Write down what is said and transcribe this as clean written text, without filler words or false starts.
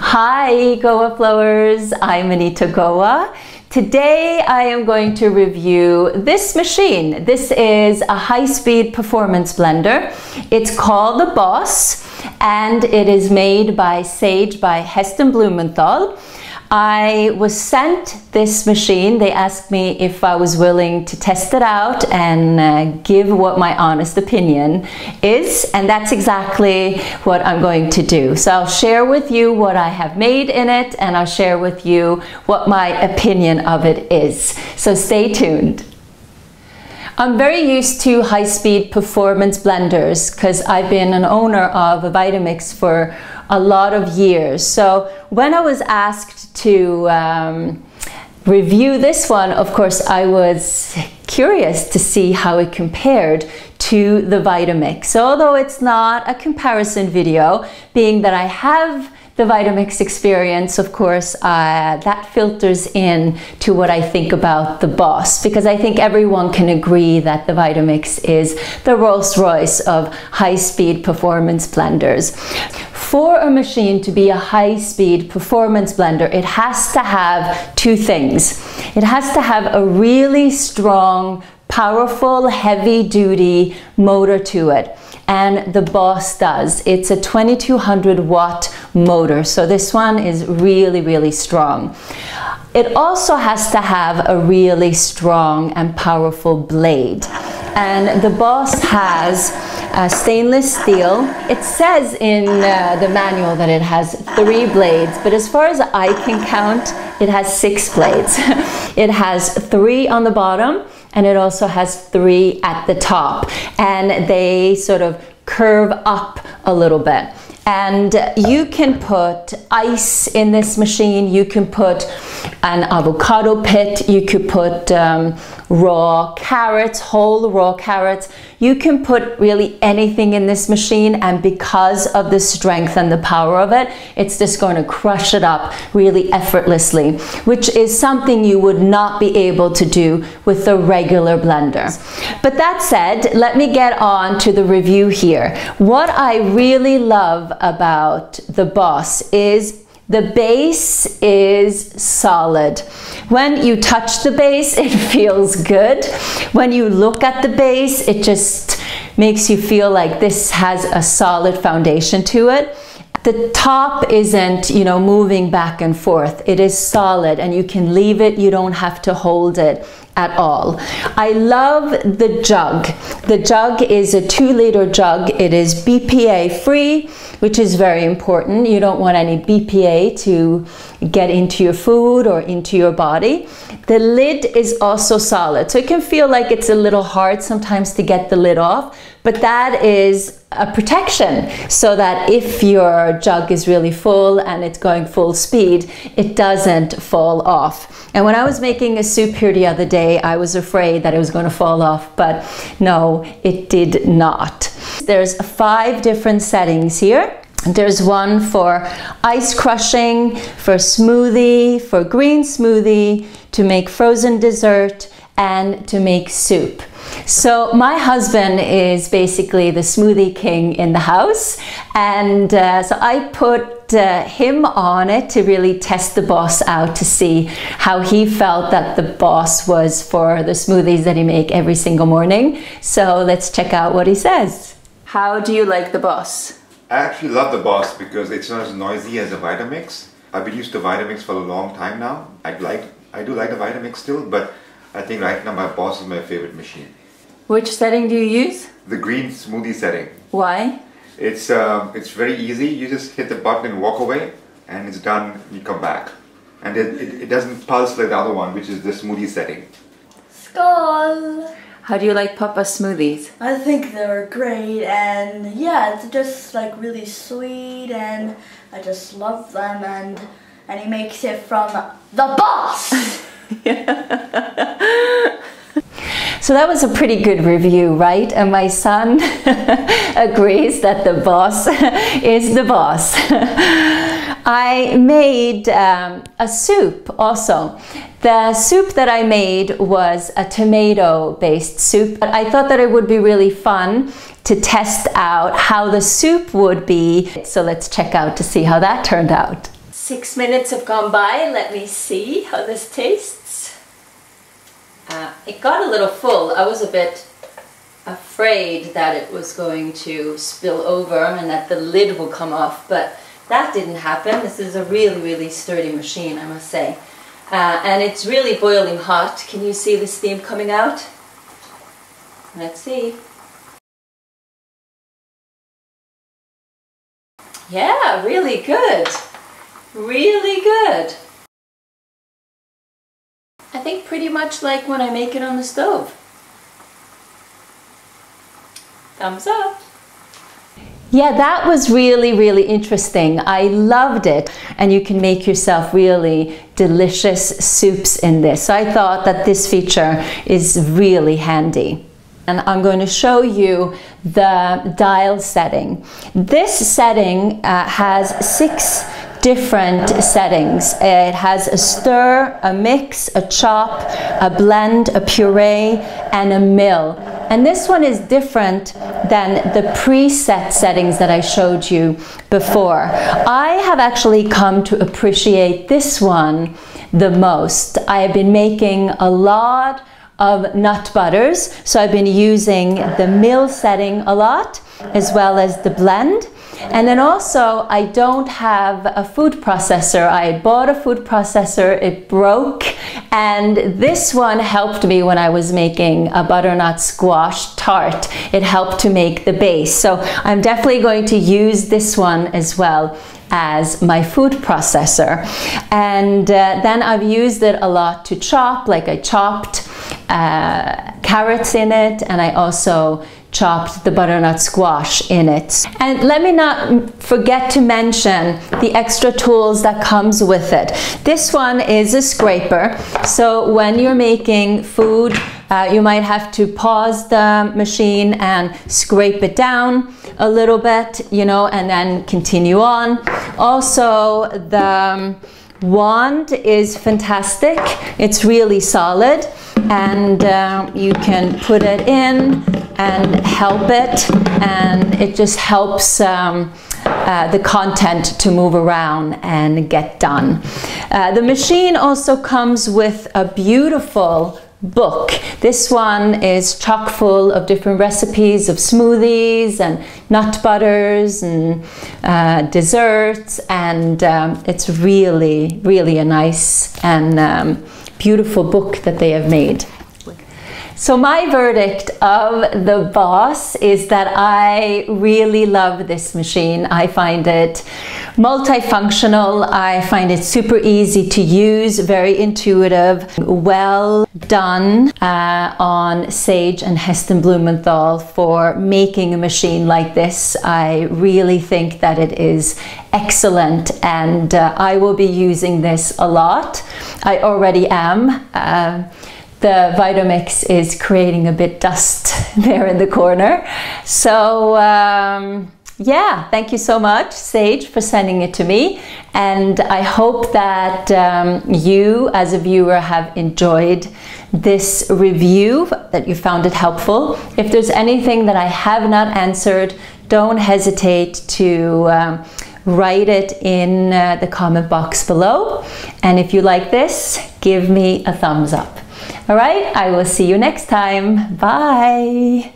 Hi Goa Flow-ers, I'm Anita Goa. Today I am going to review this machine. This is a high-speed performance blender. It's called the Boss and it is made by Heston Blumenthal. I was sent this machine. They asked me if I was willing to test it out and give what my honest opinion is, and that's exactly what I'm going to do. So I'll share with you what I have made in it, and I'll share with you what my opinion of it is. So stay tuned. I'm very used to high-speed performance blenders because I've been an owner of a Vitamix for a lot of years. So when I was asked to review this one, of course, I was curious to see how it compared to the Vitamix. So although it's not a comparison video, being that I have the Vitamix experience, of course, that filters in to what I think about the Boss, because I think everyone can agree that the Vitamix is the Rolls-Royce of high-speed performance blenders. For a machine to be a high-speed performance blender, it has to have two things. It has to have a really strong, powerful, heavy-duty motor to it. And the Boss does. It's a 2200 watt motor, so this one is really, really strong. It also has to have a really strong and powerful blade. And the Boss has stainless steel. It says in the manual that it has 3 blades, but as far as I can count, it has 6 blades. It has 3 on the bottom, and it also has 3 at the top, and they sort of curve up a little bit. And you can put ice in this machine, you can put an avocado pit, you could put raw carrots, whole raw carrots. You can put really anything in this machine, and because of the strength and the power of it, it's just going to crush it up really effortlessly, which is something you would not be able to do with the regular blender. But that said, let me get on to the review here. What I really love about the Boss is the base is solid. When you touch the base, it feels good. When you look at the base, it just makes you feel like this has a solid foundation to it. The top isn't, you know, moving back and forth. It is solid and you can leave it. You don't have to hold it at all. I love the jug. The jug is a 2-liter jug. It is BPA free, which is very important. You don't want any BPA to get into your food or into your body. The lid is also solid, so it can feel like it's a little hard sometimes to get the lid off, but that is a protection so that if your jug is really full and it's going full speed, it doesn't fall off. And when I was making a soup here the other day, I was afraid that it was going to fall off, but no, it did not. There's 5 different settings here. There's one for ice crushing, for smoothie, for green smoothie, to make frozen dessert, and to make soup. So my husband is basically the Smoothie King in the house, and so I put him on it to really test the Boss out to see how he felt that the Boss was for the smoothies that he make every single morning. So let's check out what he says. How do you like the Boss? I actually love the Boss because it's not as noisy as a Vitamix. I've been used to Vitamix for a long time now. I do like the Vitamix still, but I think right now my Boss is my favorite machine. Which setting do you use? The green smoothie setting. Why? It's very easy. You just hit the button and walk away, and it's done. You come back, and it doesn't pulse like the other one, which is the smoothie setting. Skål! How do you like Papa's smoothies? I think they're great, and yeah, it's just like really sweet, and I just love them, and he makes it from the Boss! So that was a pretty good review, right? And my son agrees that the Boss is the Boss. I made a soup also. The soup that I made was a tomato-based soup. But I thought that it would be really fun to test out how the soup would be. So let's check out to see how that turned out. 6 minutes have gone by. Let me see how this tastes. It got a little full. I was a bit afraid that it was going to spill over and that the lid will come off, but that didn't happen. This is a really, really sturdy machine, I must say. And it's really boiling hot. Can you see the steam coming out? Let's see. Yeah, really good. Really good. I think pretty much like when I make it on the stove. Thumbs up. Yeah, that was really, really interesting. I loved it. And you can make yourself really delicious soups in this. So I thought that this feature is really handy. And I'm going to show you the dial setting. This setting has 6 different settings. It has a stir, a mix, a chop, a blend, a puree, and a mill. And this one is different than the preset settings that I showed you before. I have actually come to appreciate this one the most. I have been making a lot of nut butters, so I've been using the mill setting a lot, as well as the blend. And then also, I don't have a food processor. I had bought a food processor, it broke, and this one helped me when I was making a butternut squash tart. It helped to make the base. So I'm definitely going to use this one as well as my food processor. And then I've used it a lot to chop, like I chopped carrots in it, and I also chopped the butternut squash in it. And let me not forget to mention the extra tools that comes with it. This one is a scraper, so when you're making food, you might have to pause the machine and scrape it down a little bit, you know, and then continue on. Also, the wand is fantastic. It's really solid, and you can put it in and help it, and it just helps the content to move around and get done. The machine also comes with a beautiful book. This one is chock full of different recipes of smoothies and nut butters and desserts, and it's really, really a nice and beautiful book that they have made. So my verdict of the Boss is that I really love this machine. I find it multifunctional. I find it super easy to use, very intuitive, well done on Sage and Heston Blumenthal for making a machine like this. I really think that it is excellent, and I will be using this a lot. I already am. The Vitamix is creating a bit dust there in the corner. So yeah, thank you so much, Sage, for sending it to me. And I hope that you, as a viewer, have enjoyed this review, that you found it helpful. If there's anything that I have not answered, don't hesitate to write it in the comment box below. And if you like this, give me a thumbs up. All right, I will see you next time. Bye.